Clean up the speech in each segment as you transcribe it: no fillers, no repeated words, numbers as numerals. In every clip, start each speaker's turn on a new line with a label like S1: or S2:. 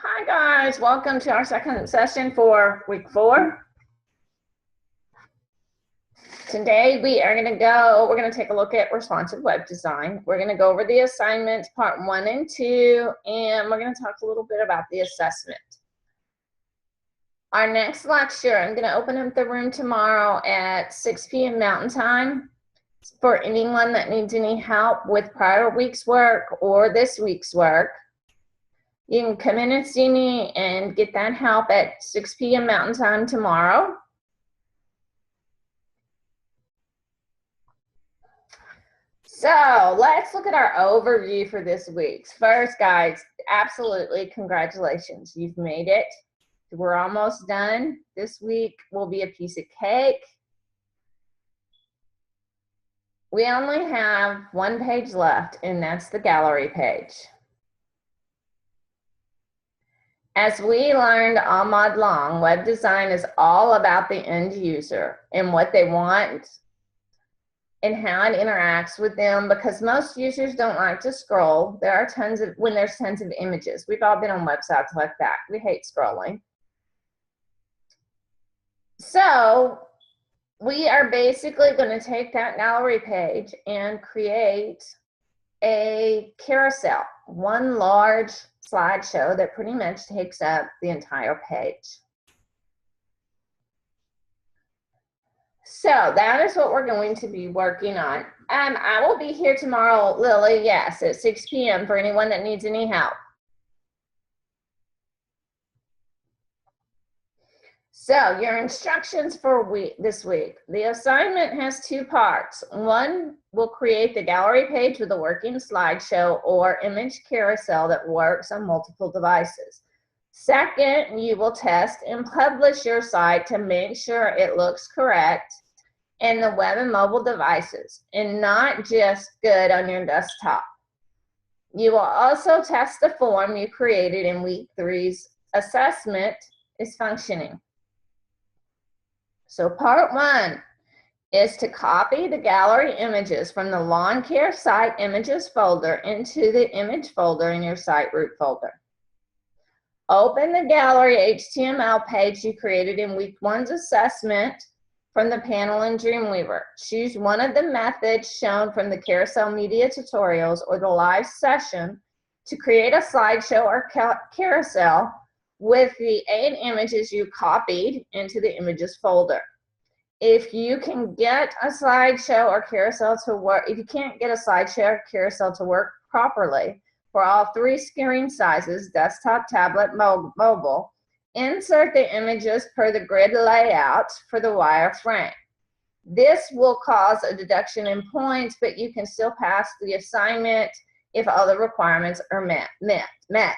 S1: Hi guys, welcome to our second session for week 4. Today we're going to take a look at responsive web design. We're going to go over the assignments part 1 and 2, and we're going to talk a little bit about the assessment. Our next lecture, I'm going to open up the room tomorrow at 6 p.m. Mountain Time for anyone that needs any help with prior week's work or this week's work. You can come in and see me and get that help at 6 p.m. Mountain Time tomorrow. So let's look at our overview for this week. First, guys, absolutely congratulations. You've made it. We're almost done. This week will be a piece of cake. We only have one page left, and that's the gallery page. As we learned all month long, web design is all about the end user and what they want and how it interacts with them, because most users don't like to scroll. There are when there's tons of images. We've all been on websites like that. We hate scrolling. So we are basically going to take that gallery page and create a carousel, one large slideshow that pretty much takes up the entire page. So that is what we're going to be working on. I will be here tomorrow, Lily, yes, at 6 p.m. for anyone that needs any help. So your instructions for this week. The assignment has 2 parts. One will create the gallery page with a working slideshow or image carousel that works on multiple devices. Second, you will test and publish your site to make sure it looks correct in the web and mobile devices and not just good on your desktop. You will also test the form you created in week 3's assessment is functioning. So part 1 is to copy the gallery images from the lawn care site images folder into the image folder in your site root folder. Open the gallery HTML page you created in week 1's assessment from the panel in Dreamweaver. Choose one of the methods shown from the Carousel Media tutorials or the live session to create a slideshow or carousel with the 8 images you copied into the images folder. If you can get a slideshow or carousel to work, if you can't get a slideshow or carousel to work properly for all 3 screen sizes, desktop, tablet, mobile, insert the images per the grid layout for the wireframe. This will cause a deduction in points, but you can still pass the assignment if all the requirements are met.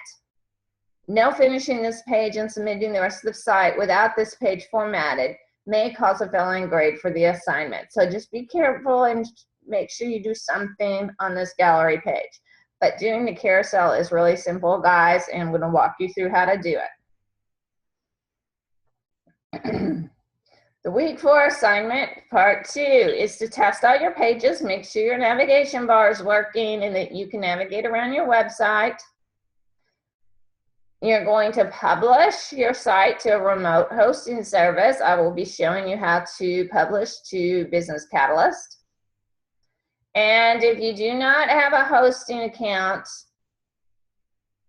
S1: No finishing this page and submitting the rest of the site without this page formatted may cause a failing grade for the assignment. So just be careful and make sure you do something on this gallery page. But doing the carousel is really simple, guys, and I'm going to walk you through how to do it. The week 4 assignment, part 2, is to test all your pages, make sure your navigation bar is working and that you can navigate around your website. You're going to publish your site to a remote hosting service. I will be showing you how to publish to Business Catalyst. And if you do not have a hosting account,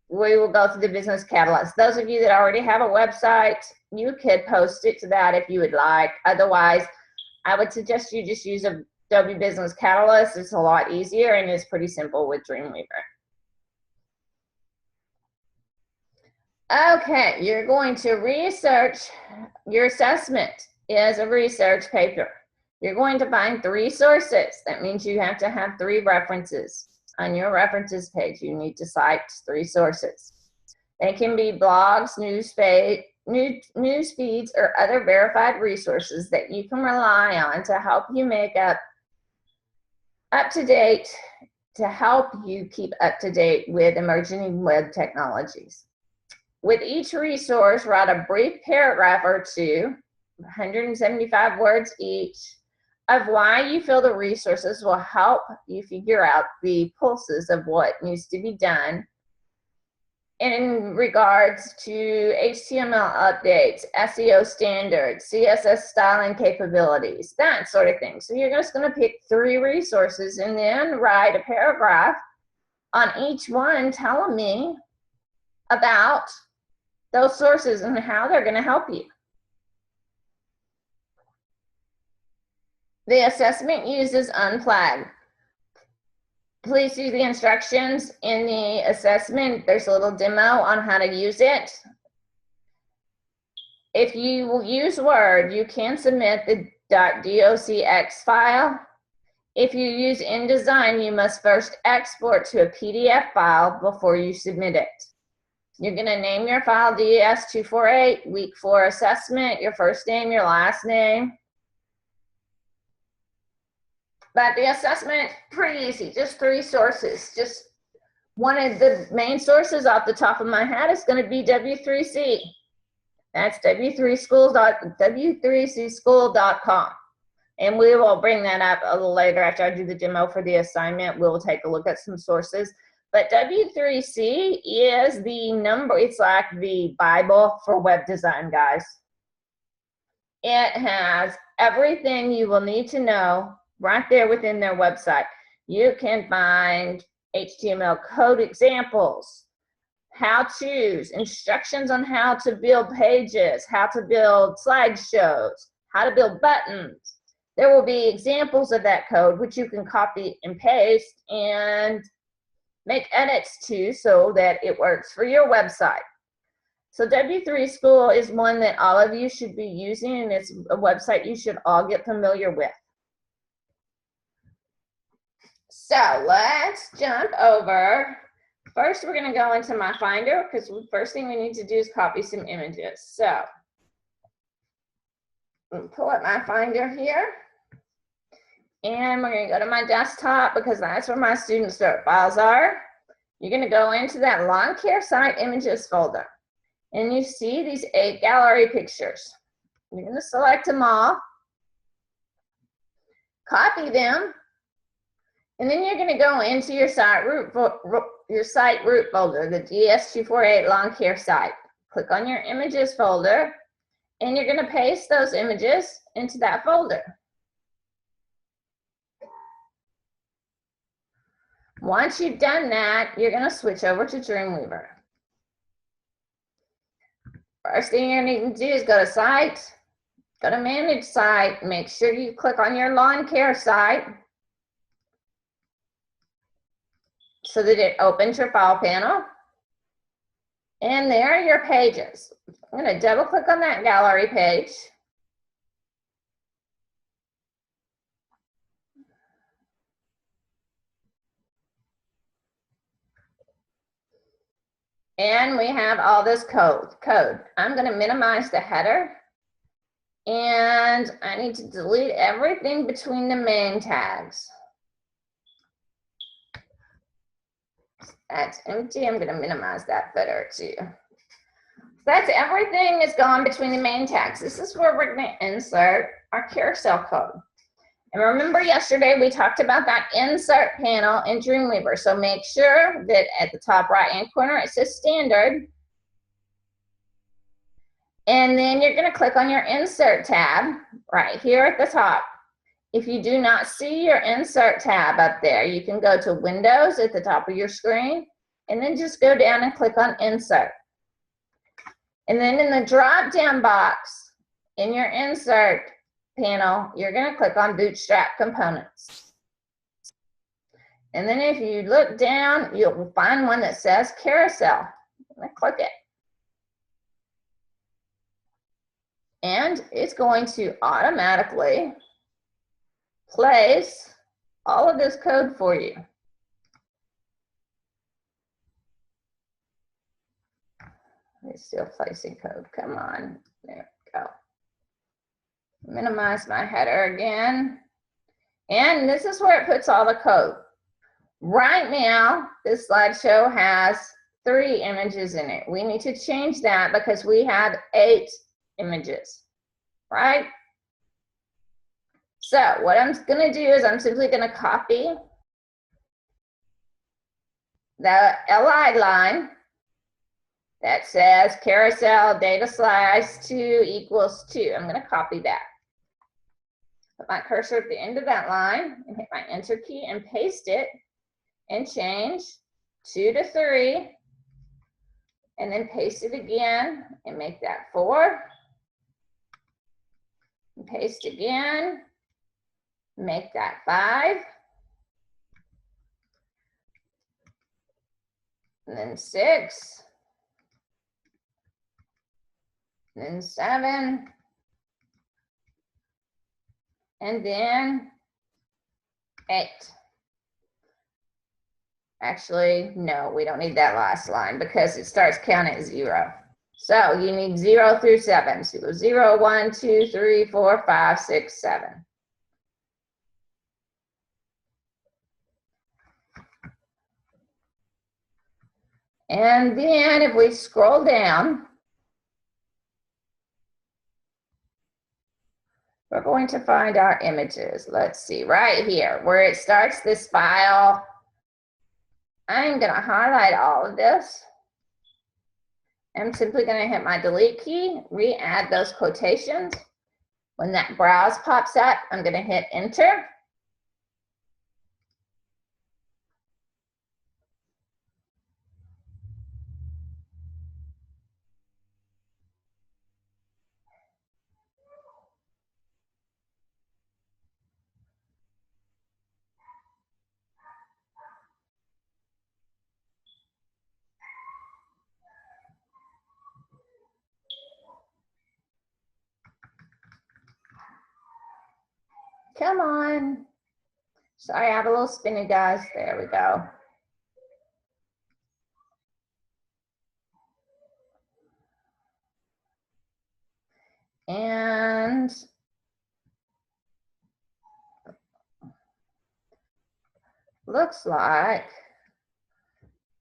S1: we will go through the Business Catalyst. Those of you that already have a website, you could post it to that if you would like. Otherwise, I would suggest you just use Adobe Business Catalyst. It's a lot easier and it's pretty simple with Dreamweaver. Okay, you're going to research. Your assessment is a research paper. You're going to find 3 sources. That means you have to have 3 references. On your references page, you need to cite 3 sources. They can be blogs, news feeds, or other verified resources that you can rely on to help you make up to date, to help you keep up to date with emerging web technologies. With each resource, write a brief paragraph or 2, 175 words each, of why you feel the resources will help you figure out the pulses of what needs to be done in regards to HTML updates, SEO standards, CSS styling capabilities, that sort of thing. So you're just going to pick 3 resources and then write a paragraph on each one telling me about those sources and how they're going to help you. The assessment uses unflagged. Please see the instructions in the assessment. There's a little demo on how to use it. If you use Word, you can submit the .docx file. If you use InDesign, you must first export to a PDF file before you submit it. You're going to name your file DES248, week 4 assessment, your first name, your last name. But the assessment, pretty easy, just 3 sources. Just one of the main sources off the top of my head is going to be W3C. That's w3cschool.com. And we will bring that up a little later after I do the demo for the assignment. We'll take a look at some sources. But W3C is the number, it's like the Bible for web design, guys. It has everything you will need to know right there within their website. You can find HTML code examples, how-tos, instructions on how to build pages, how to build slideshows, how to build buttons. There will be examples of that code which you can copy and paste and make edits to so that it works for your website. So W3 School is one that all of you should be using, and it's a website you should all get familiar with. So let's jump over. First, we're going to go into my Finder because the first thing we need to do is copy some images. So pull up my Finder here. And we're going to go to my desktop because that's where my student start files are. You're going to go into that lawn care site images folder. And you see these 8 gallery pictures. You're going to select them all, copy them, and then you're going to go into your site root folder, the DS248 lawn care site. Click on your images folder, and you're going to paste those images into that folder. Once you've done that, you're going to switch over to Dreamweaver. First thing you're going to need to do is go to Site, go to Manage Site, make sure you click on your lawn care site so that it opens your file panel. And there are your pages. I'm going to double click on that gallery page. And we have all this code. I'm going to minimize the header. And I need to delete everything between the main tags. That's empty. I'm going to minimize that footer too. That's everything is gone between the main tags. This is where we're going to insert our carousel code. And remember yesterday we talked about that insert panel in Dreamweaver. So make sure that at the top right hand corner it says standard. And then you're going to click on your insert tab right here at the top. If you do not see your insert tab up there, you can go to Windows at the top of your screen and then just go down and click on insert. And then in the drop down box in your insert panel, you're going to click on Bootstrap Components. And then if you look down, you'll find one that says Carousel. I'm going to click it. And it's going to automatically place all of this code for you. It's still placing code. Come on. There we go. Minimize my header again. And this is where it puts all the code. Right now, this slideshow has 3 images in it. We need to change that because we have 8 images, right? So what I'm going to do is I'm simply going to copy the LI line that says carousel data slice 2 equals 2. I'm going to copy that. Put my cursor at the end of that line and hit my enter key and paste it and change 2 to 3 and then paste it again and make that 4. And paste again, make that 5. And then 6. And then 7. And then 8. Actually, no, we don't need that last line because it starts counting at 0. So you need 0 through 7. So you go 0, 1, 2, 3, 4, 5, 6, 7. And then if we scroll down, we're going to find our images. Let's see, right here where it starts this file. I'm going to highlight all of this. I'm simply going to hit my delete key, re-add those quotations. When that browse pops up, I'm going to hit enter. Come on. Sorry, I have a little spinny, guys. There we go. And looks like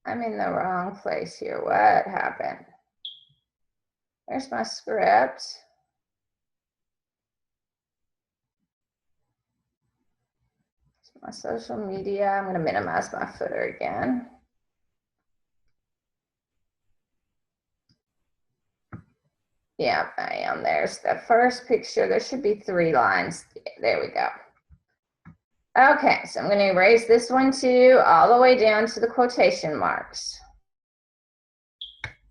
S1: I'm in the wrong place here. What happened? There's my script. My social media. I'm going to minimize my footer again. Yeah, I am. There's the first picture. There should be 3 lines. There we go. Okay, so I'm going to erase this one too, all the way down to the quotation marks.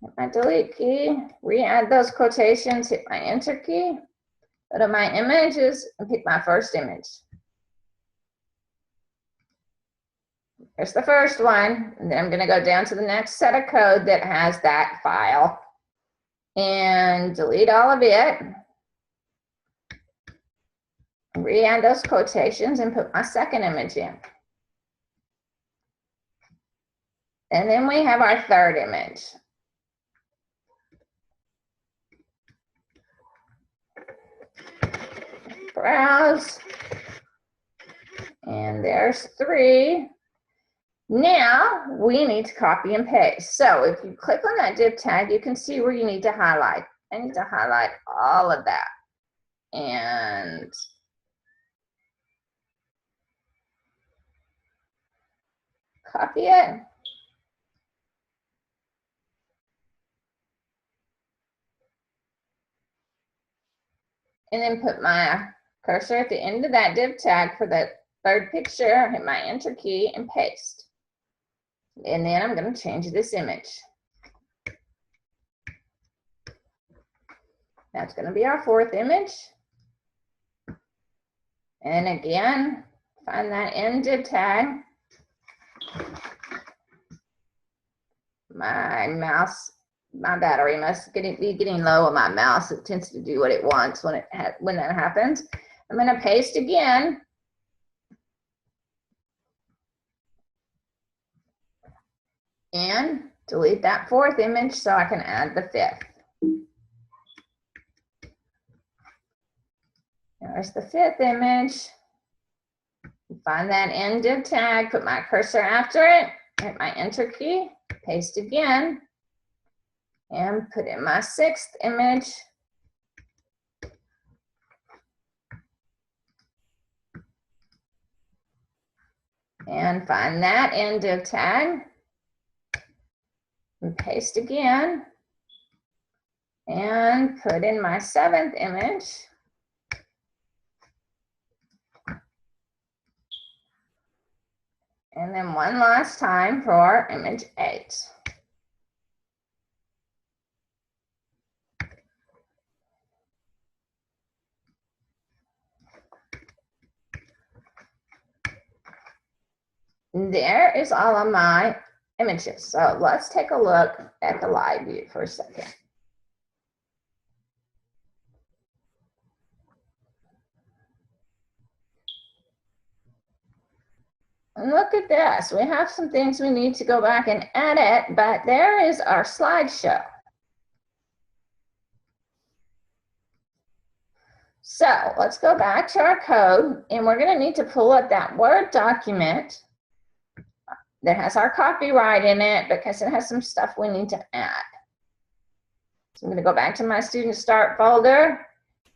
S1: Hit my delete key, re-add those quotations, hit my enter key, go to my images and pick my first image. There's the first one, and then I'm going to go down to the next set of code that has that file and delete all of it. Re-add those quotations and put my second image in. And then we have our third image. Browse. And there's 3. Now we need to copy and paste. So if you click on that div tag, you can see where you need to highlight. I need to highlight all of that. And copy it. And then put my cursor at the end of that div tag for the third picture, hit my enter key and paste. And then I'm going to change this image. That's going to be our fourth image. And again, find that end div tag. My mouse, my battery must be getting low on my mouse. It tends to do what it wants when that happens. I'm going to paste again. And delete that fourth image so I can add the fifth. There's the fifth image. Find that end div tag, put my cursor after it, hit my enter key, paste again, and put in my sixth image. And find that end div tag, and paste again, and put in my 7th image. And then one last time for image 8. There is all of my images. So let's take a look at the live view for a second. And look at this. We have some things we need to go back and edit, but there is our slideshow. So let's go back to our code, and we're going to need to pull up that Word document that has our copyright in it because it has some stuff we need to add. So I'm going to go back to my Student Start folder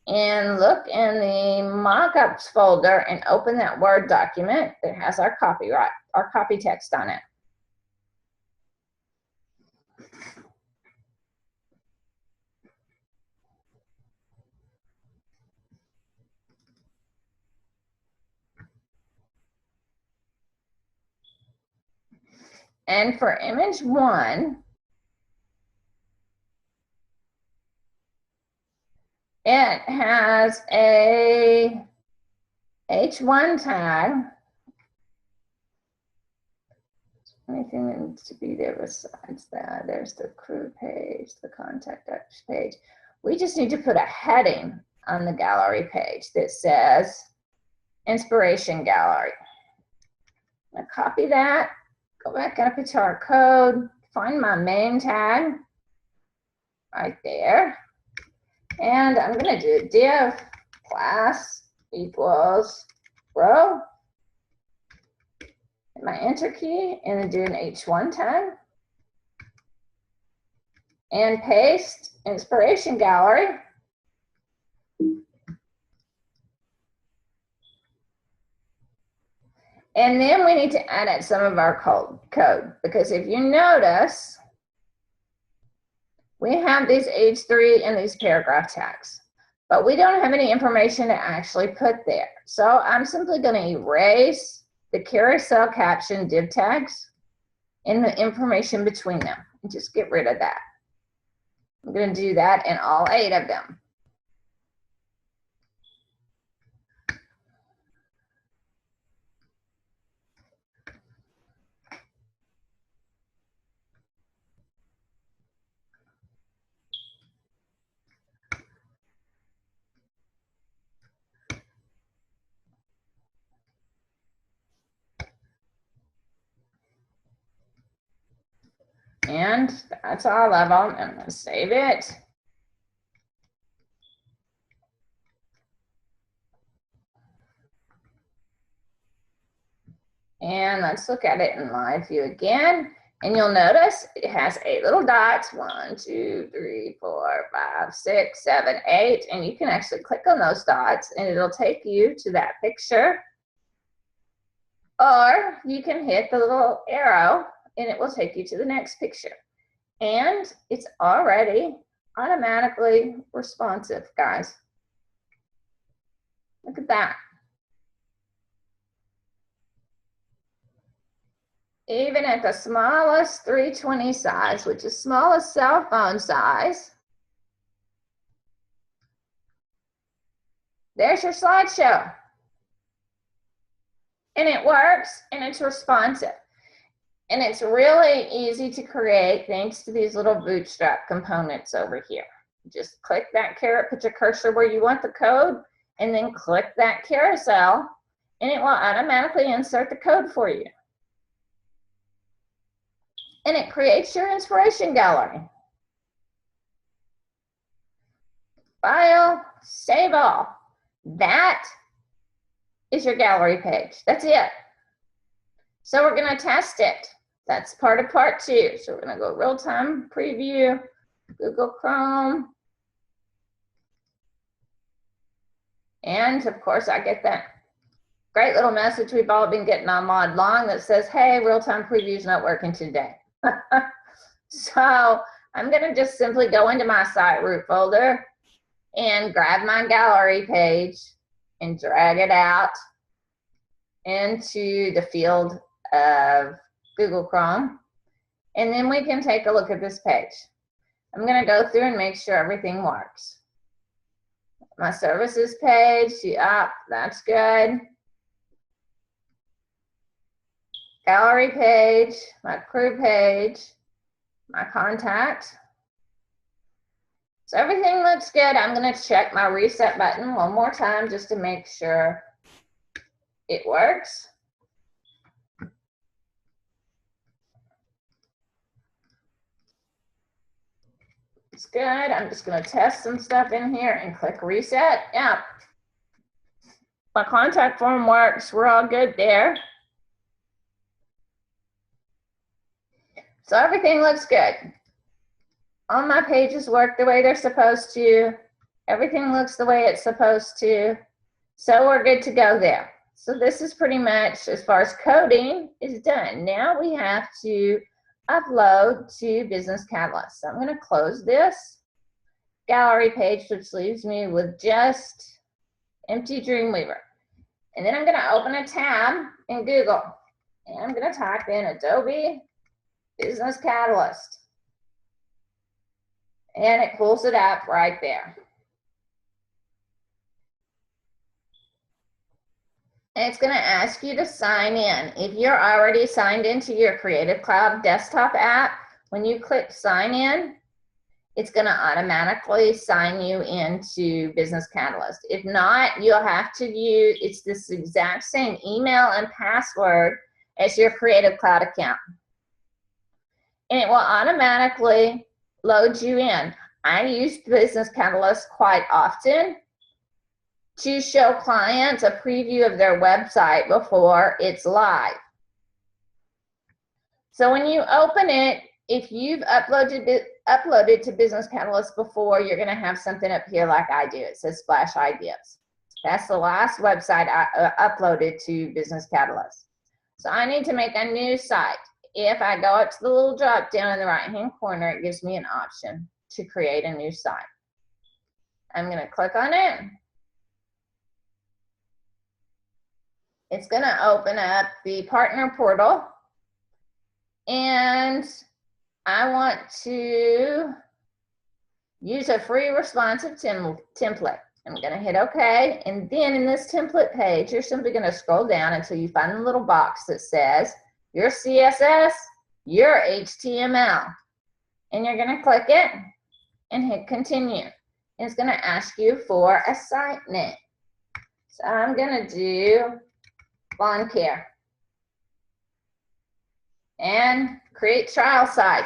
S1: and look in the mockups folder and open that Word document that has our copyright, our copy text on it. And for image 1, it has a H1 tag. Anything that needs to be there besides that? There's the crew page, the contact us page. We just need to put a heading on the gallery page that says Inspiration Gallery. I'm going to copy that, go back up into our code, find my main tag right there. And I'm going to do div class equals row, hit my enter key, and then do an H1 tag, and paste Inspiration Gallery. And then we need to edit some of our code because if you notice, we have these H3 and these paragraph tags, but we don't have any information to actually put there. So I'm simply going to erase the carousel caption div tags and the information between them and just get rid of that. I'm going to do that in all 8 of them. And that's all of them. I'm going to save it. And let's look at it in live view again. And you'll notice it has 8 little dots. 1, 2, 3, 4, 5, 6, 7, 8. And you can actually click on those dots and it'll take you to that picture. Or you can hit the little arrow and it will take you to the next picture. And it's already automatically responsive, guys. Look at that. Even at the smallest 320 size, which is smallest cell phone size, there's your slideshow. And it works and it's responsive. And it's really easy to create thanks to these little bootstrap components over here. Just click that caret, put your cursor where you want the code, and then click that carousel, and it will automatically insert the code for you. And it creates your inspiration gallery. File, save all. That is your gallery page. That's it. So we're going to test it. That's part of part 2. So we're going to go real-time preview, Google Chrome. And of course, I get that great little message we've all been getting on Mod Long that says, hey, real-time preview is not working today. So I'm going to just simply go into my site root folder and grab my gallery page and drag it out into the field of Google Chrome. And then we can take a look at this page. I'm going to go through and make sure everything works. My services page, yeah, that's good. Gallery page, my crew page, my contact. So everything looks good. I'm going to check my reset button one more time just to make sure it works. It's good. I'm just going to test some stuff in here and click reset. Yeah. My contact form works. We're all good there. So everything looks good. All my pages work the way they're supposed to. Everything looks the way it's supposed to. So we're good to go there. So this is pretty much, as far as coding is done. Now we have to upload to Business Catalyst. So I'm going to close this gallery page, which leaves me with just empty Dreamweaver. And then I'm going to open a tab in Google. And I'm going to type in Adobe Business Catalyst. And it pulls it up right there. And it's going to ask you to sign in. If you're already signed into your Creative Cloud desktop app, when you click sign in, it's going to automatically sign you into Business Catalyst. If not, you'll have to use, it's this exact same email and password as your Creative Cloud account. And it will automatically load you in. I use Business Catalyst quite often to show clients a preview of their website before it's live. So when you open it, if you've uploaded to Business Catalyst before, you're going to have something up here like I do. It says Splash Ideas. That's the last website I uploaded to Business Catalyst. So I need to make a new site. If I go up to the little drop down in the right-hand corner, it gives me an option to create a new site. I'm going to click on it. It's going to open up the partner portal. And I want to use a free responsive template. I'm going to hit OK. And then in this template page, you're simply going to scroll down until you find the little box that says your CSS, your HTML. And you're going to click it and hit continue. And it's going to ask you for a site name. So I'm going to do lawn care. And create trial site.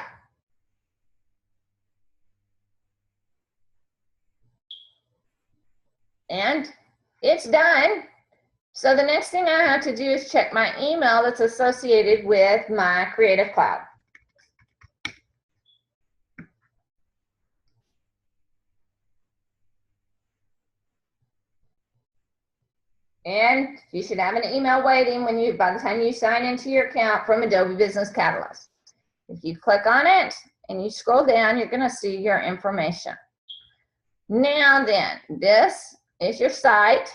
S1: And it's done. So the next thing I have to do is check my email that's associated with my Creative Cloud. And you should have an email waiting by the time you sign into your account from Adobe Business Catalyst. If you click on it and you scroll down, you're going to see your information. Now then, this is your site.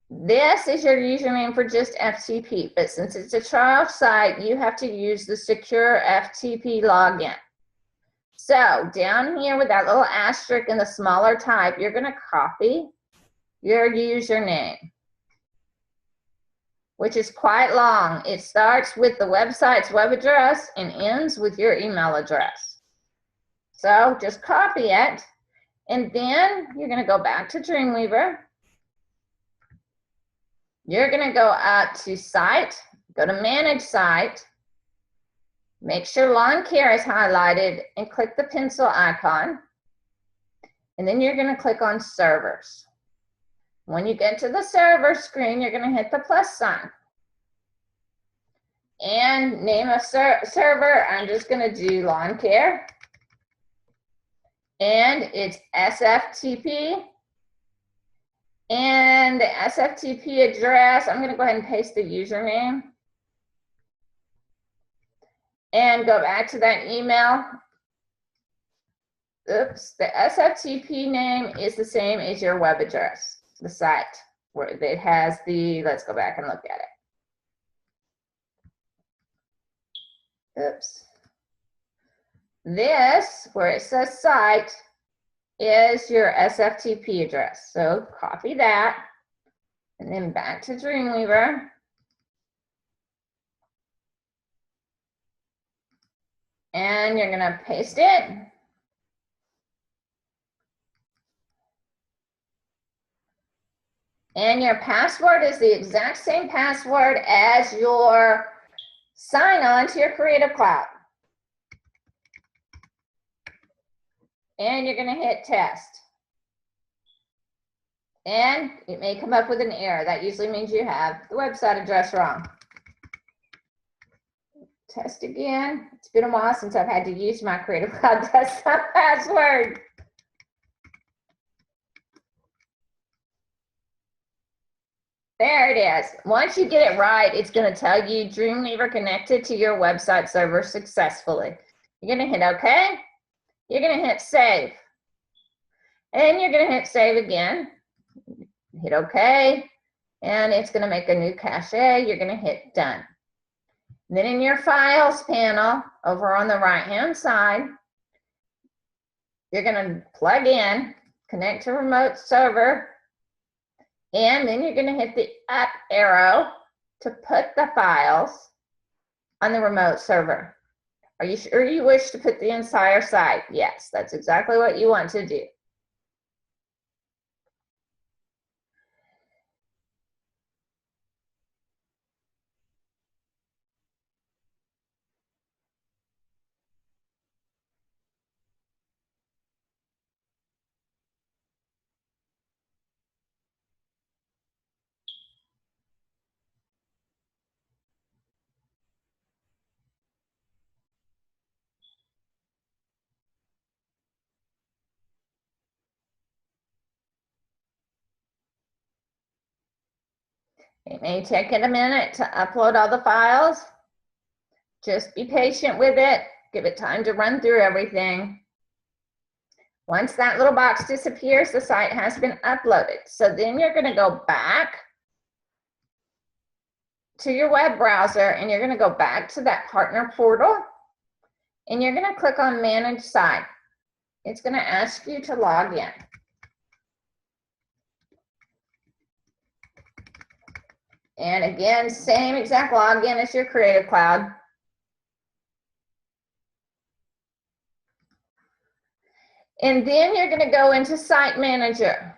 S1: This is your username for just FTP, but since it's a trial site, you have to use the secure FTP login. So down here with that little asterisk in the smaller type, you're going to copy your username, which is quite long. It starts with the website's web address and ends with your email address. So just copy it, and then you're going to go back to Dreamweaver. You're going to go up to Site, go to Manage Site, make sure Lawn Care is highlighted, and click the pencil icon. And then you're going to click on Servers. When you get to the server screen, you're going to hit the plus sign. And name of server, I'm just going to do Lawn Care. And it's SFTP. And the SFTP address, I'm going to go ahead and paste the username. and go back to that email. Oops, the SFTP name is the same as your web address, the site where it has the, let's go back and look at it. Oops. This, where it says site, is your SFTP address. So copy that and then back to Dreamweaver. And you're gonna paste it. And your password is the exact same password as your sign-on to your Creative Cloud. And you're gonna hit test. And it may come up with an error. That usually means you have the website address wrong. Test again. It's been a while since I've had to use my Creative Cloud desktop password. There it is. Once you get it right, it's going to tell you Dreamweaver connected to your website server successfully. You're going to hit OK. You're going to hit save. And you're going to hit save again. Hit OK. And it's going to make a new cache. You're going to hit done. Then in your files panel over on the right-hand side, you're going to plug in, connect to remote server, and then you're going to hit the up arrow to put the files on the remote server. Are you sure you wish to put the entire site? Yes, that's exactly what you want to do. It may take it a minute to upload all the files. Just be patient with it. Give it time to run through everything. Once that little box disappears, the site has been uploaded. So then you're going to go back to your web browser and you're going to go back to that partner portal and you're going to click on Manage Site. It's going to ask you to log in. And again, same exact login as your Creative Cloud. And then you're going to go into Site Manager.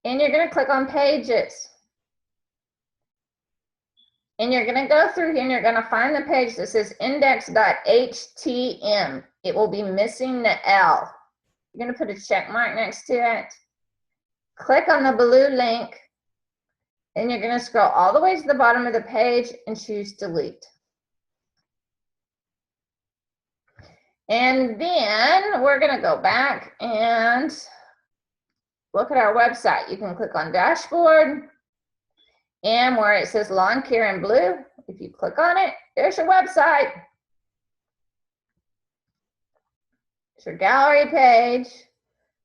S1: And you're going to click on Pages. And you're going to go through here and you're going to find the page that says index.htm. It will be missing the L. You're going to put a check mark next to it. Click on the blue link. And you're going to scroll all the way to the bottom of the page and choose Delete. And then we're going to go back and look at our website. You can click on Dashboard. And where it says Lawn Care in blue, if you click on it, there's your website. It's your gallery page,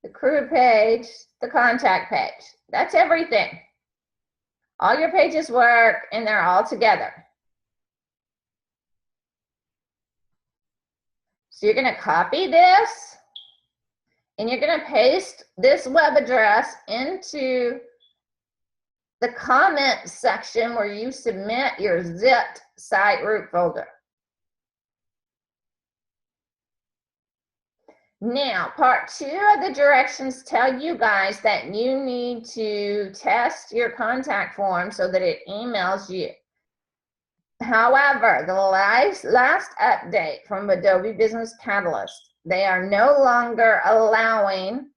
S1: the crew page, the contact page. That's everything. All your pages work and they're all together. So you're going to copy this and you're going to paste this web address into the comment section where you submit your zipped site root folder. Now, part 2 of the directions tell you guys that you need to test your contact form so that it emails you. However, the last update from Adobe Business Catalyst, they are no longer allowing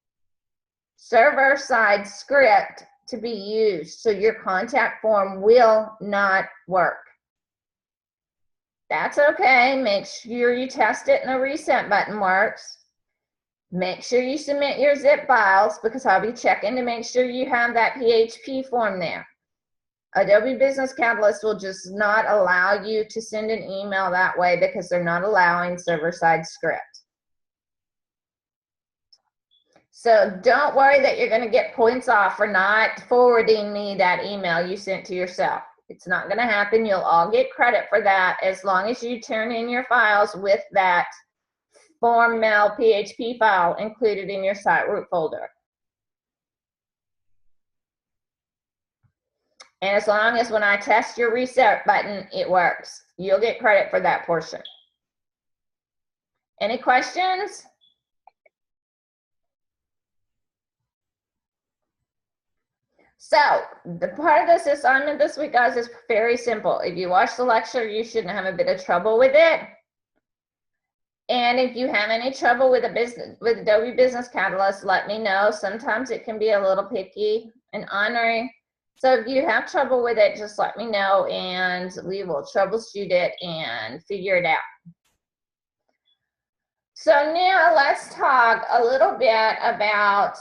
S1: server-side script to be used, so your contact form will not work. That's okay. Make sure you test it and the reset button works. Make sure you submit your zip files because I'll be checking to make sure you have that PHP form there. Adobe Business Catalyst will just not allow you to send an email that way because they're not allowing server-side script. So don't worry that you're going to get points off for not forwarding me that email you sent to yourself. It's not going to happen. You'll all get credit for that as long as you turn in your files with that form mail PHP file included in your site root folder. And as long as when I test your reset button, it works, you'll get credit for that portion. Any questions? So the part of this assignment this week, guys, is very simple. If you watch the lecture, you shouldn't have a bit of trouble with it. And if you have any trouble with Adobe Business Catalyst, let me know. Sometimes it can be a little picky and ornery. So if you have trouble with it, just let me know and we will troubleshoot it and figure it out. So now let's talk a little bit about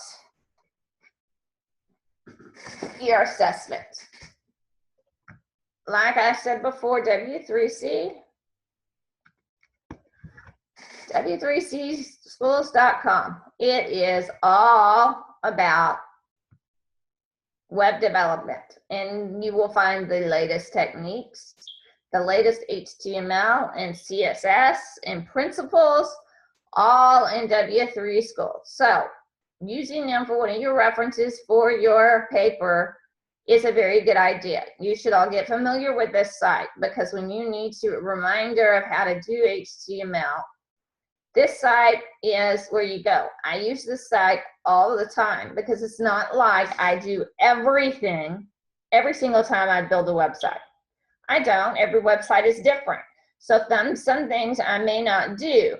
S1: your assessment. Like I said before, W3Cschools.com. It is all about web development, and you will find the latest techniques, the latest HTML and CSS and principles, all in W3 Schools. So using them for one of your references for your paper is a very good idea. You should all get familiar with this site because when you need a reminder of how to do HTML, this site is where you go. I use this site all the time because it's not like I do everything every single time I build a website. I don't. Every website is different. So some things I may not do.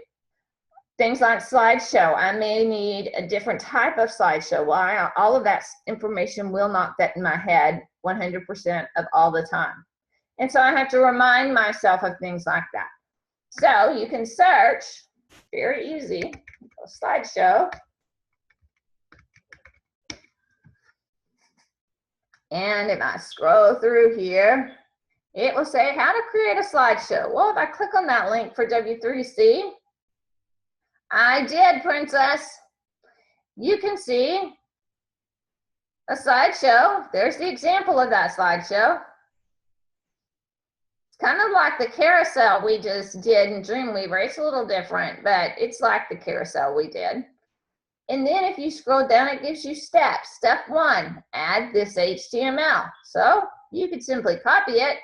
S1: Things like slideshow, I may need a different type of slideshow. Well, all of that information will not fit in my head 100% of all the time. And so I have to remind myself of things like that. So you can search, very easy, slideshow. And if I scroll through here, it will say how to create a slideshow. Well, if I click on that link for W3C, I did, Princess. You can see a slideshow. There's the example of that slideshow. It's kind of like the carousel we just did in Dreamweaver. It's a little different, but it's like the carousel we did. And then if you scroll down, it gives you steps. Step 1, add this HTML. So you could simply copy it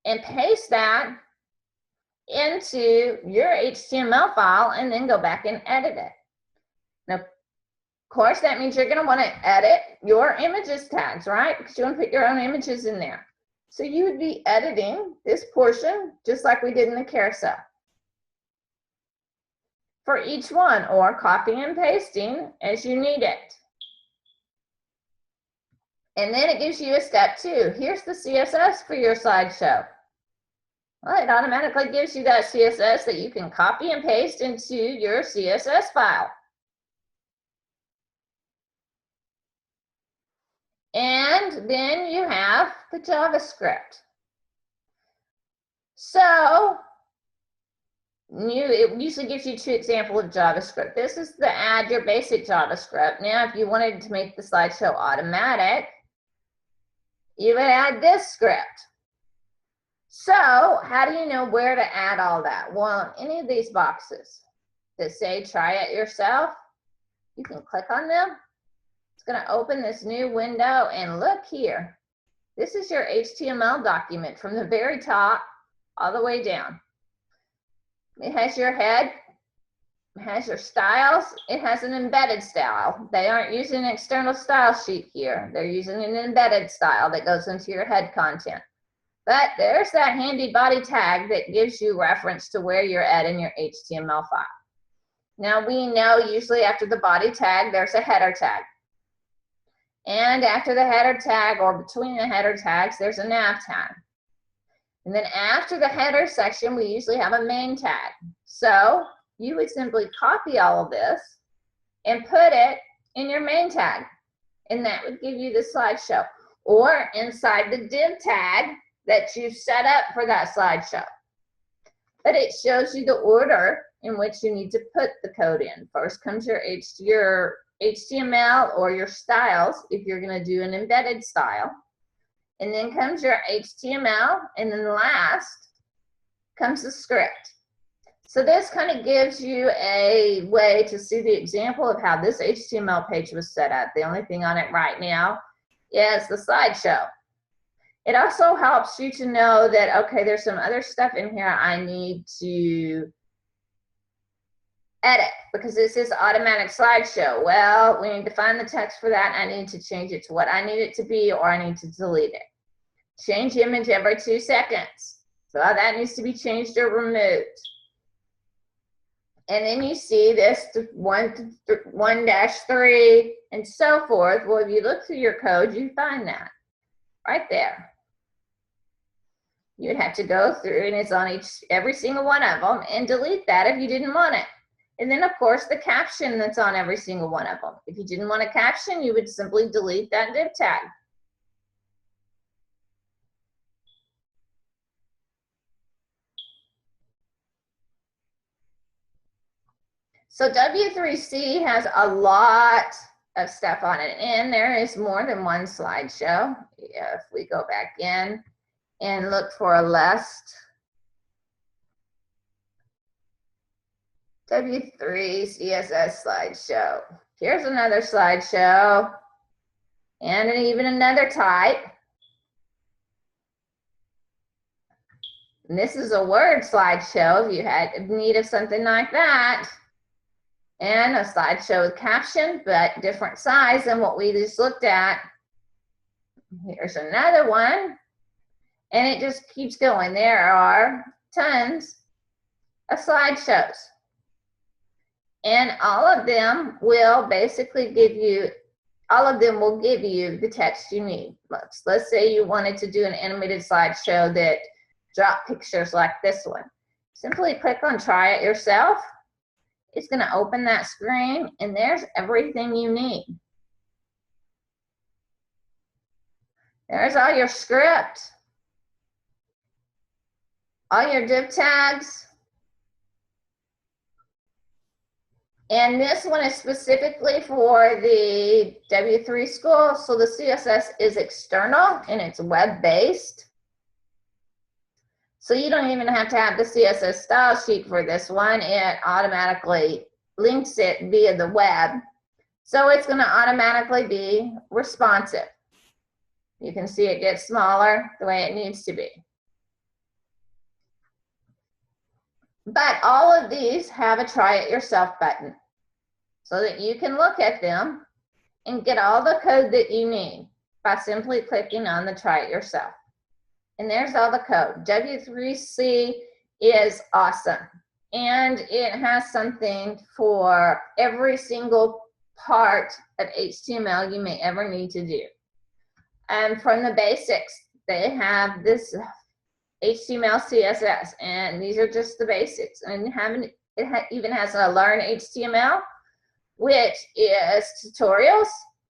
S1: and paste that into your HTML file and then go back and edit it. Now, of course, that means you're going to want to edit your images tags, right? Because you want to put your own images in there. So you would be editing this portion just like we did in the carousel for each one, or copying and pasting as you need it. And then it gives you a step 2. Here's the CSS for your slideshow. Well, it automatically gives you that CSS that you can copy and paste into your CSS file. And then you have the JavaScript. So it usually gives you 2 examples of JavaScript. This is the add your basic JavaScript. Now, if you wanted to make the slideshow automatic, you would add this script. So how do you know where to add all that? Well, any of these boxes that say try it yourself, you can click on them. It's going to open this new window, and look here. This is your HTML document from the very top all the way down. It has your head, it has your styles, it has an embedded style. They aren't using an external style sheet here. They're using an embedded style that goes into your head content. But there's that handy body tag that gives you reference to where you're at in your HTML file. Now we know usually after the body tag, there's a header tag. And after the header tag, or between the header tags, there's a nav tag. And then after the header section, we usually have a main tag. So you would simply copy all of this and put it in your main tag. And that would give you the slideshow. or inside the div tag that you set up for that slideshow. But it shows you the order in which you need to put the code in. First comes your HTML or your styles if you're going to do an embedded style. And then comes your HTML, and then last comes the script. So this kind of gives you a way to see the example of how this HTML page was set up. The only thing on it right now is the slideshow. It also helps you to know that, okay, there's some other stuff in here I need to edit because this is automatic slideshow. Well, we need to find the text for that. I need to change it to what I need it to be, or I need to delete it. Change image every 2 seconds. So that needs to be changed or removed. And then you see this 1-3 and so forth. Well, if you look through your code, you find that right there. You'd have to go through, and it's on every single one of them, and delete that if you didn't want it. And then, of course, the caption that's on every single one of them. If you didn't want a caption, you would simply delete that div tag. So W3C has a lot of stuff on it, and there is more than one slideshow. If we go back in and look for a list, W3 CSS slideshow. Here's another slideshow, and even another type. And this is a word slideshow if you had need of something like that. And a slideshow with caption, but different size than what we just looked at. Here's another one. And it just keeps going. There are tons of slideshows. And all of them will basically give you, the text you need. Let's say you wanted to do an animated slideshow that drop pictures like this one. Simply click on Try It Yourself. It's going to open that screen, and there's everything you need. There's all your script, all your div tags, and this one is specifically for the W3 school, so the CSS is external and it's web-based. So you don't even have to have the CSS style sheet for this one. It automatically links it via the web. So it's going to automatically be responsive. You can see it gets smaller the way it needs to be. But all of these have a Try It Yourself button so that you can look at them and get all the code that you need by simply clicking on the Try It Yourself. And there's all the code. W3C is awesome. And it has something for every single part of HTML you may ever need to do. And from the basics, they have this HTML, CSS, and these are just the basics. And it even has a Learn HTML, which is tutorials,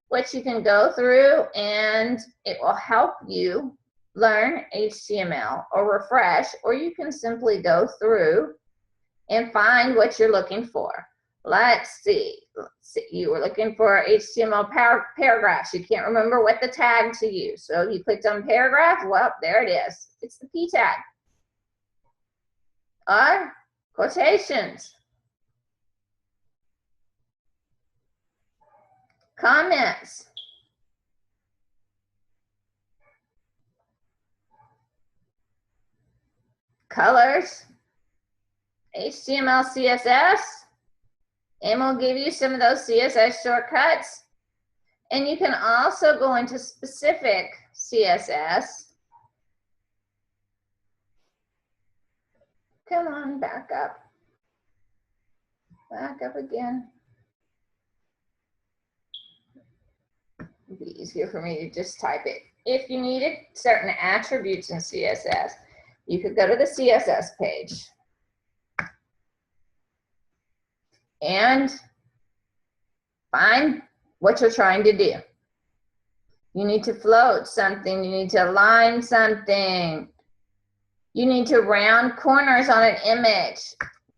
S1: which you can go through, and it will help you learn HTML or refresh, or you can simply go through and find what you're looking for. Let's see. You were looking for HTML paragraphs. You can't remember what the tag to use. So you clicked on paragraph. Well, there it is. It's the P tag. Or quotations. Comments. Colors. HTML, CSS. And we'll give you some of those CSS shortcuts. And you can also go into specific CSS. Come on, back up. Back up again. It'd be easier for me to just type it. If you needed certain attributes in CSS, you could go to the CSS page and find what you're trying to do. You need to float something. You need to align something. You need to round corners on an image.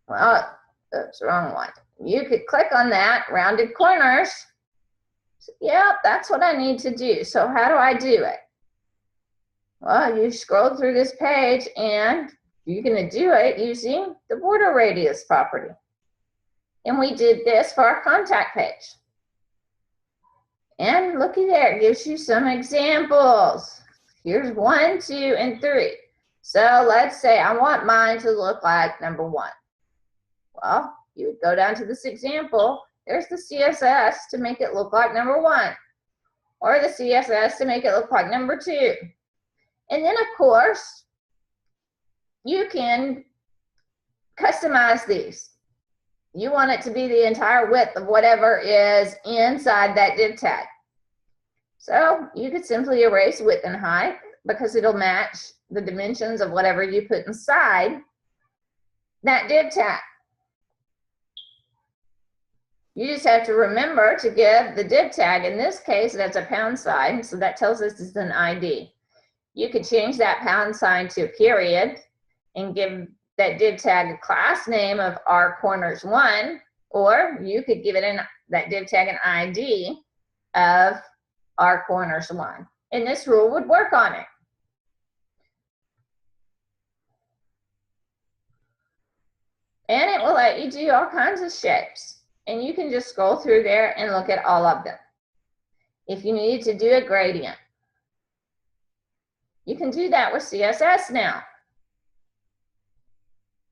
S1: Well, that's the wrong one. You could click on that, rounded corners. Yep, that's what I need to do. So how do I do it? Well, you scroll through this page and you're going to do it using the border radius property. And we did this for our contact page. And looky there, it gives you some examples. Here's 1, 2, and 3. So let's say I want mine to look like number 1. Well, you would go down to this example. There's the CSS to make it look like number 1, or the CSS to make it look like number 2. And then, of course, you can customize these. You want it to be the entire width of whatever is inside that div tag. So you could simply erase width and height because it'll match the dimensions of whatever you put inside that div tag. You just have to remember to give the div tag, in this case, that's a pound sign, so that tells us it's an ID. You could change that pound sign to a period and give that div tag a class name of rcorners1, or you could give it that div tag an ID of rcorners1. And this rule would work on it. And it will let you do all kinds of shapes. And you can just scroll through there and look at all of them. If you need to do a gradient, you can do that with CSS now.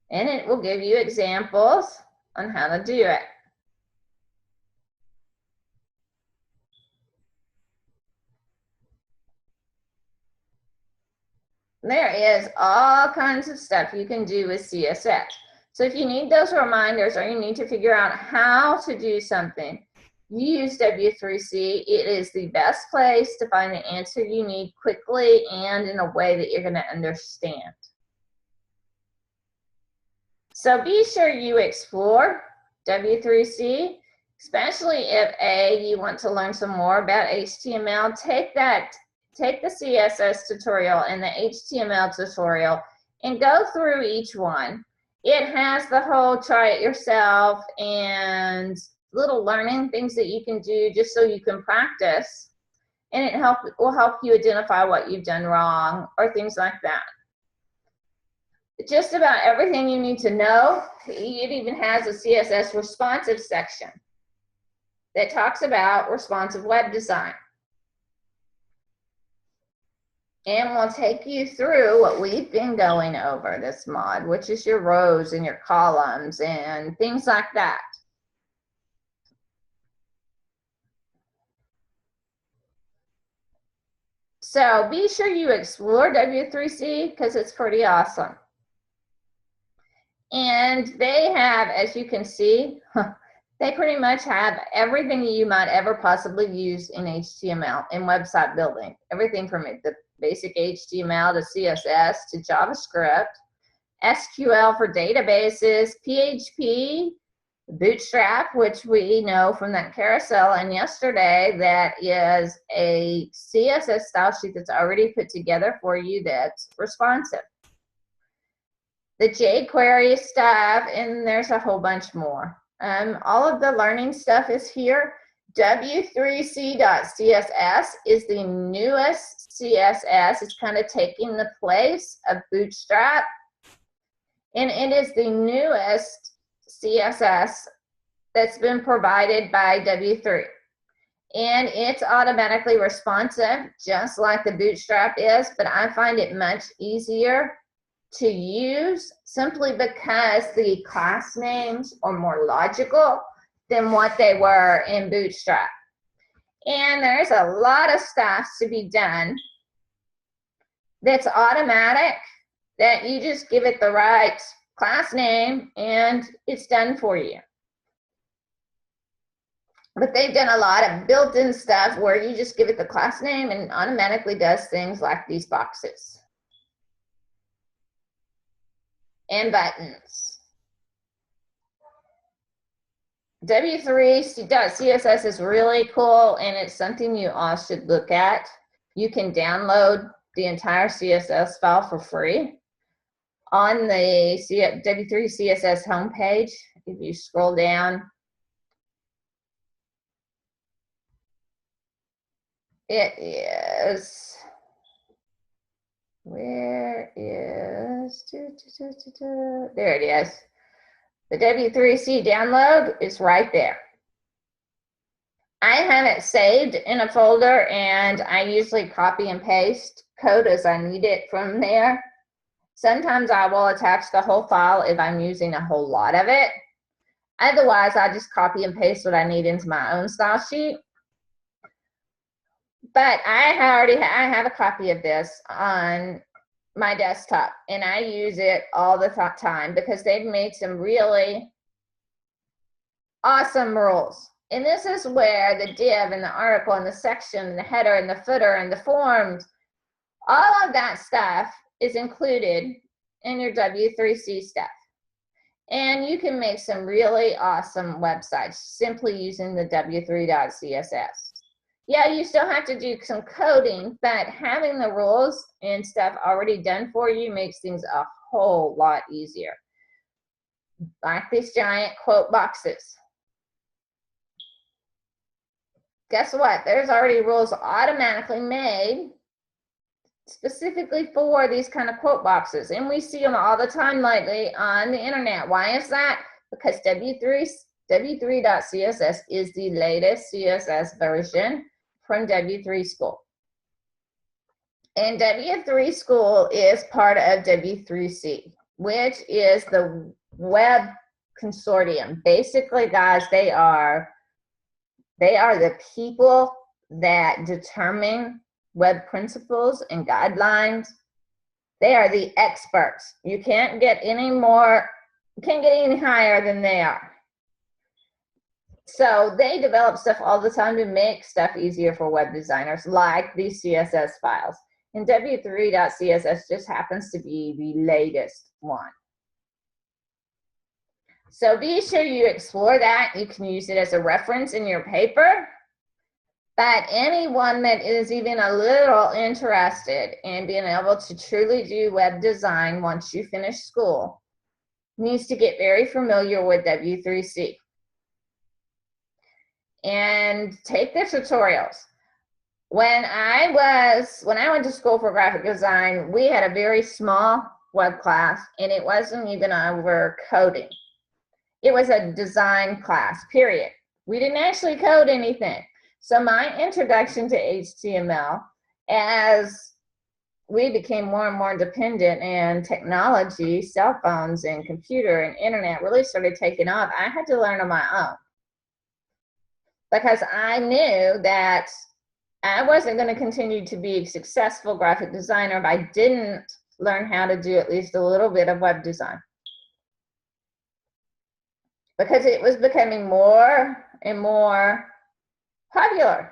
S1: And it will give you examples on how to do it. There is all kinds of stuff you can do with CSS. So if you need those reminders or you need to figure out how to do something, you use W3C. It is the best place to find the answer you need quickly and in a way that you're going to understand. So be sure you explore W3C, especially if you want to learn some more about HTML. Take the CSS tutorial and the HTML tutorial and go through each one. It has the whole try it yourself and little learning things that you can do just so you can practice, and it will help you identify what you've done wrong or things like that. Just about everything you need to know. It even has a CSS responsive section that talks about responsive web design. And we'll take you through what we've been going over this mod, which is your rows and your columns and things like that. So be sure you explore W3C because it's pretty awesome. And they have, as you can see, they pretty much have everything you might ever possibly use in HTML in website building. Everything from the basic HTML to CSS to JavaScript, SQL for databases, PHP, Bootstrap, which we know from that carousel and yesterday, that is a CSS style sheet that's already put together for you that's responsive. The jQuery stuff, and there's a whole bunch more. All of the learning stuff is here. W3C.css is the newest CSS. It's kind of taking the place of Bootstrap. And it is the newest CSS that's been provided by W3. And it's automatically responsive, just like the Bootstrap is, but I find it much easier to use simply because the class names are more logical than what they were in Bootstrap. And there's a lot of stuff to be done that's automatic, that you just give it the right class name and it's done for you. But they've done a lot of built-in stuff where you just give it the class name and it automatically does things like these boxes and buttons. W3.css is really cool, and it's something you all should look at. You can download the entire CSS file for free on the W3 CSS homepage. If you scroll down, it is, where is, there it is. The W3C download is right there. I have it saved in a folder, and I usually copy and paste code as I need it from there. Sometimes I will attach the whole file if I'm using a whole lot of it. Otherwise, I just copy and paste what I need into my own style sheet. But I have a copy of this on my desktop, and I use it all the time because they've made some really awesome rules. And this is where the div and the article and the section and the header and the footer and the forms, all of that stuff is included in your W3C stuff. And you can make some really awesome websites simply using the W3.css. Yeah, you still have to do some coding, but having the rules and stuff already done for you makes things a whole lot easier. Like these giant quote boxes. Guess what? There's already rules automatically made specifically for these kind of quote boxes, and we see them all the time lately on the internet. Why is that? Because W3.css is the latest CSS version from W3 School. And W3 School is part of W3C, which is the web consortium. Basically, guys, they are the people that determine web principles and guidelines. They are the experts. You can't get any higher than they are. So they develop stuff all the time to make stuff easier for web designers, like these CSS files. And W3.css just happens to be the latest one. So be sure you explore that. You can use it as a reference in your paper. But anyone that is even a little interested in being able to truly do web design once you finish school needs to get very familiar with W3C and take the tutorials. When I went to school for graphic design, we had a very small web class, and it wasn't even over coding. It was a design class, period. We didn't actually code anything. So my introduction to HTML, as we became more and more dependent and technology, cell phones and computer and internet really started taking off, I had to learn on my own. Because I knew that I wasn't going to continue to be a successful graphic designer if I didn't learn how to do at least a little bit of web design. Because it was becoming more and more popular.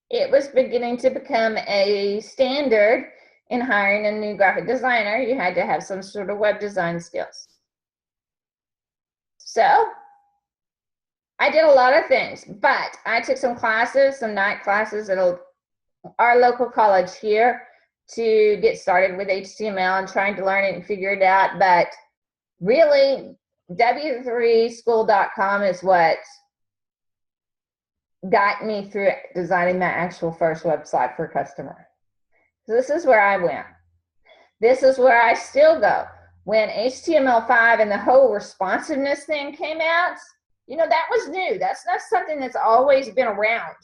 S1: It was beginning to become a standard in hiring a new graphic designer. You had to have some sort of web design skills. So I did a lot of things, but I took some classes, some night classes at our local college here to get started with HTML and trying to learn it and figure it out. But really, W3school.com is what got me through designing my actual first website for a customer. So this is where I went. This is where I still go. When HTML5 and the whole responsiveness thing came out, you know, that was new. That's not something that's always been around.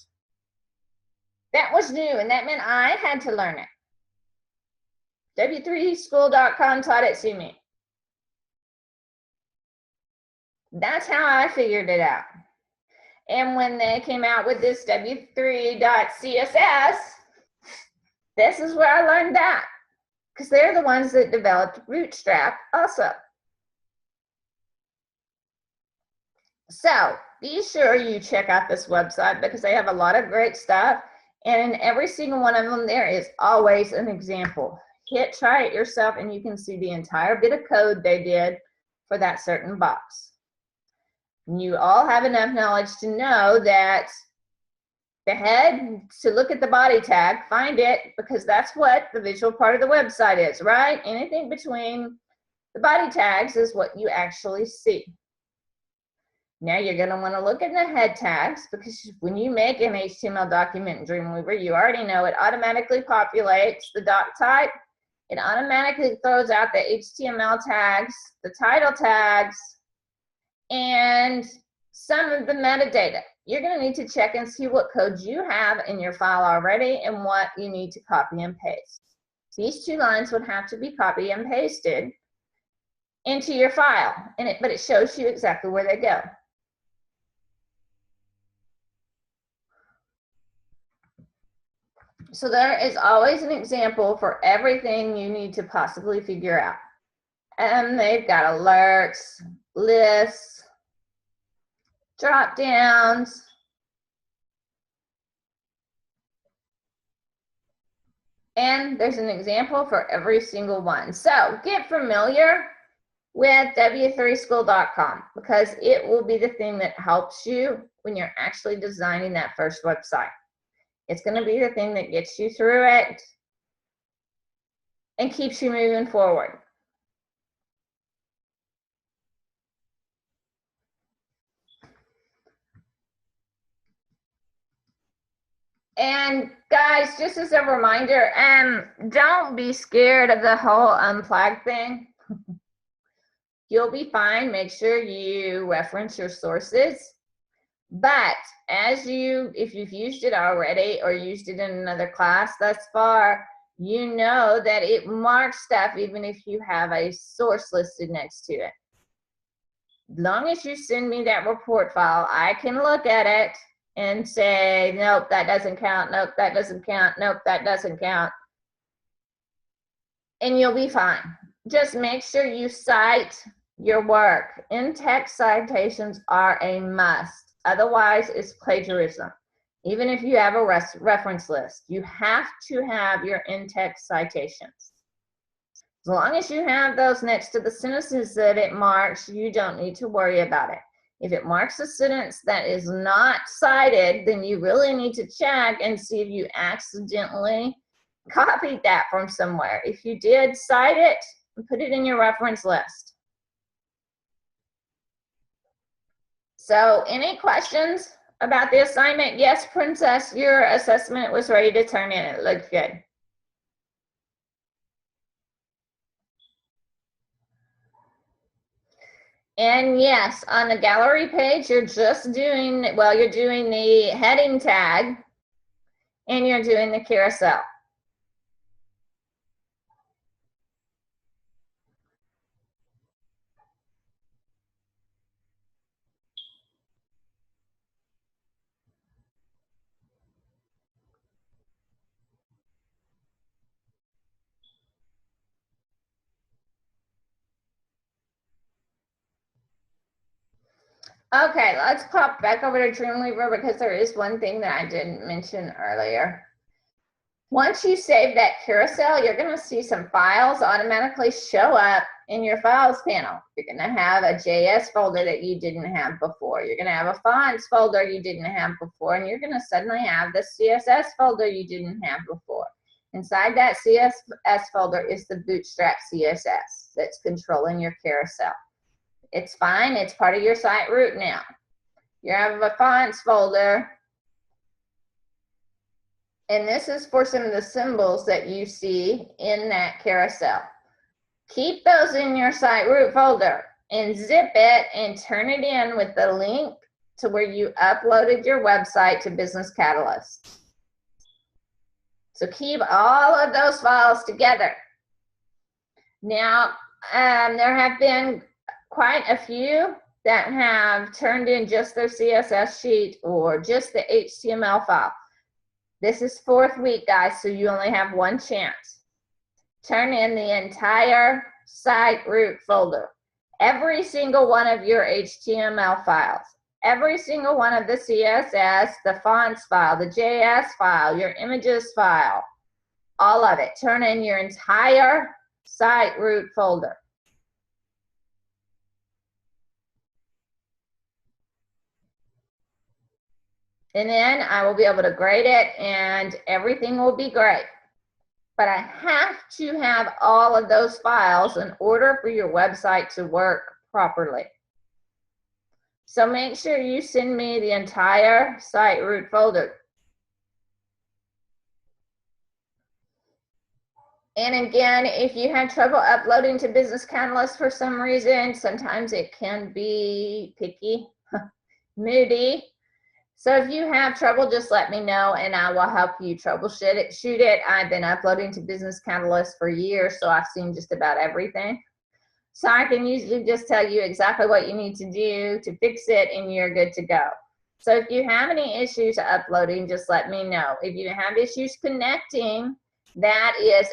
S1: That was new, and that meant I had to learn it. W3school.com taught it to me. That's how I figured it out. And when they came out with this W3.css, this is where I learned that. Because they're the ones that developed Bootstrap also. So be sure you check out this website because they have a lot of great stuff. And in every single one of them, there is always an example. Try it yourself, and you can see the entire bit of code they did for that certain box. You all have enough knowledge to know that the head, to look at the body tag, find it, because that's what the visual part of the website is, right? Anything between the body tags is what you actually see. Now you're going to want to look at the head tags, because when you make an HTML document in Dreamweaver, you already know it automatically populates the doc type. It automatically throws out the HTML tags, the title tags, and some of the metadata. You're going to need to check and see what code you have in your file already and what you need to copy and paste. These two lines would have to be copied and pasted into your file, but it shows you exactly where they go. So there is always an example for everything you need to possibly figure out. And they've got alerts, lists, drop downs, and there's an example for every single one. So get familiar with w3school.com, because it will be the thing that helps you when you're actually designing that first website. It's going to be the thing that gets you through it and keeps you moving forward. And guys, just as a reminder, don't be scared of the whole unplugged thing. You'll be fine. Make sure you reference your sources. But if you've used it already or used it in another class thus far, you know that it marks stuff even if you have a source listed next to it. As long as you send me that report file, I can look at it and say, nope, that doesn't count, nope, that doesn't count, nope, that doesn't count. And you'll be fine. Just make sure you cite your work. In-text citations are a must. Otherwise, it's plagiarism. Even if you have a reference list, you have to have your in-text citations. As long as you have those next to the sentences that it marks, you don't need to worry about it. If it marks a sentence that is not cited, then you really need to check and see if you accidentally copied that from somewhere. If you did, cite it and put it in your reference list. So, any questions about the assignment? Yes, Princess, your assessment was ready to turn in. It looked good. And yes, on the gallery page, you're just doing, well, you're doing the heading tag and you're doing the carousel. Okay, let's pop back over to Dreamweaver, because there is one thing that I didn't mention earlier. Once you save that carousel, you're going to see some files automatically show up in your files panel. You're going to have a JS folder that you didn't have before. You're going to have a fonts folder you didn't have before, and you're going to suddenly have the CSS folder you didn't have before. Inside that CSS folder is the Bootstrap CSS that's controlling your carousel. It's fine. It's part of your site root now. You have a fonts folder, and this is for some of the symbols that you see in that carousel. Keep those in your site root folder and zip it and turn it in with the link to where you uploaded your website to Business Catalyst. So keep all of those files together. Now, there have been quite a few that have turned in just their CSS sheet or just the HTML file. This is 4th week, guys, so you only have one chance. Turn in the entire site root folder. Every single one of your HTML files. Every single one of the CSS, the fonts file, the JS file, your images file. All of it. Turn in your entire site root folder. And then I will be able to grade it and everything will be great. But I have to have all of those files in order for your website to work properly. So make sure you send me the entire site root folder. And again, if you have trouble uploading to Business Catalyst for some reason, sometimes it can be picky, moody. So if you have trouble, just let me know and I will help you troubleshoot it. I've been uploading to Business Catalyst for years, so I've seen just about everything. So I can usually just tell you exactly what you need to do to fix it and you're good to go. So if you have any issues uploading, just let me know. If you have issues connecting, that is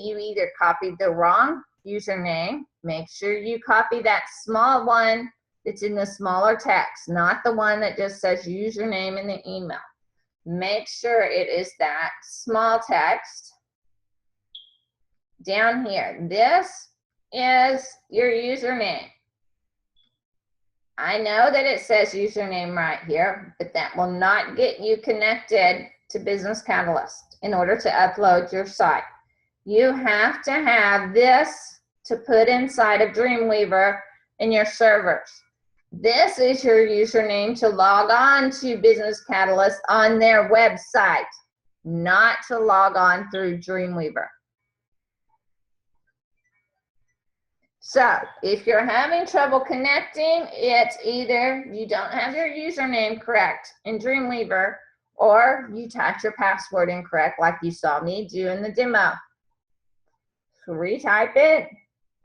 S1: you either copied the wrong username. Make sure you copy that small one that's in the smaller text, not the one that just says username in the email. Make sure it is that small text down here. This is your username. I know that it says username right here, but that will not get you connected to Business Catalyst in order to upload your site. You have to have this to put inside of Dreamweaver in your servers. This is your username to log on to Business Catalyst on their website, not to log on through Dreamweaver. So if you're having trouble connecting, it's either you don't have your username correct in Dreamweaver or you typed your password incorrect like you saw me do in the demo. So retype it,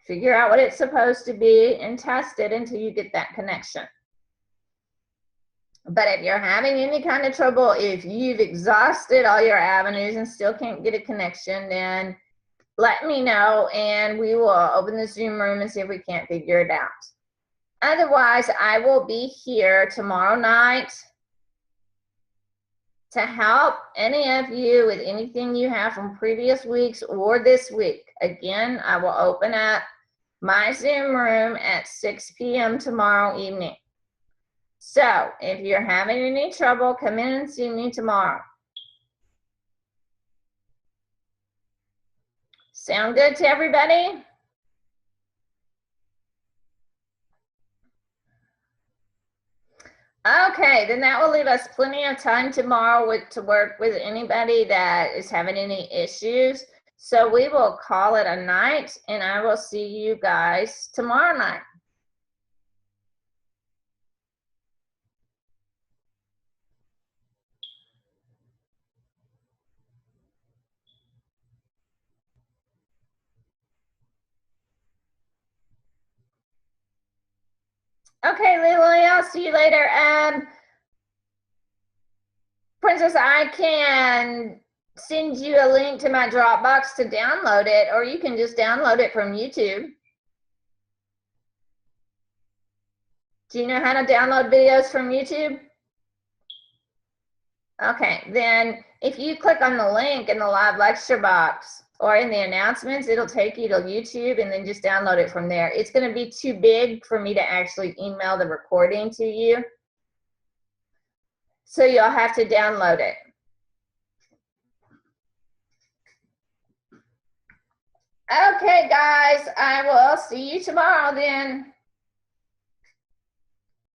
S1: figure out what it's supposed to be, and test it until you get that connection. But if you're having any kind of trouble, if you've exhausted all your avenues and still can't get a connection, then let me know and we will open the Zoom room and see if we can't figure it out. Otherwise, I will be here tomorrow night to help any of you with anything you have from previous weeks or this week. Again, I will open up my Zoom room at 6 p.m. tomorrow evening. So if you're having any trouble, come in and see me tomorrow. Sound good to everybody? Okay, then that will leave us plenty of time tomorrow to work with anybody that is having any issues. So we will call it a night and I will see you guys tomorrow night. Okay, Lily, I'll see you later. Princess, I can send you a link to my Dropbox to download it, or you can just download it from YouTube. Do you know how to download videos from YouTube? Okay, then if you click on the link in the live lecture box or in the announcements, it'll take you to YouTube and then just download it from there. It's going to be too big for me to actually email the recording to you. So you'll have to download it. Okay, guys, I will see you tomorrow then.